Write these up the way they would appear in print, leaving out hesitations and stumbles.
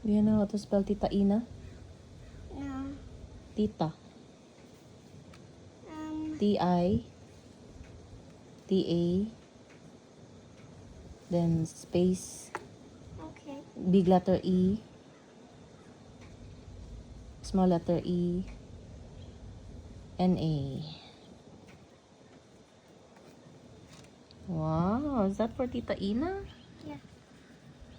Do you know how to spell Tita Ina? No. Tita. Um. T-I-T-A. Then space. Okay. Big letter E. Small letter E. N-A. Wow, is that for Tita Ina? Yeah.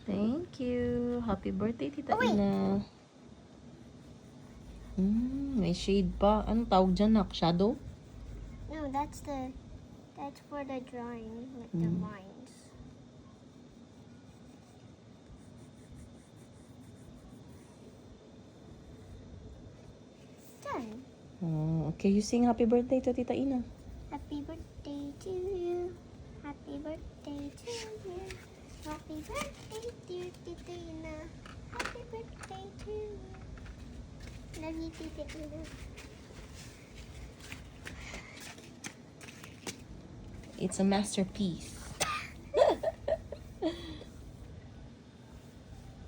Thank you. Happy birthday, Tita Oh, wait. Ina. May shade pa. Anong tawag dyan, nak? Shadow? No, that's for the drawing with the lines. Done. Oh, okay, you sing happy birthday to Tita Ina. Happy birthday to you. Happy birthday to you. Happy birthday, dear Tita Ina. Happy birthday to you. Love you, Tita Ina. It's a masterpiece.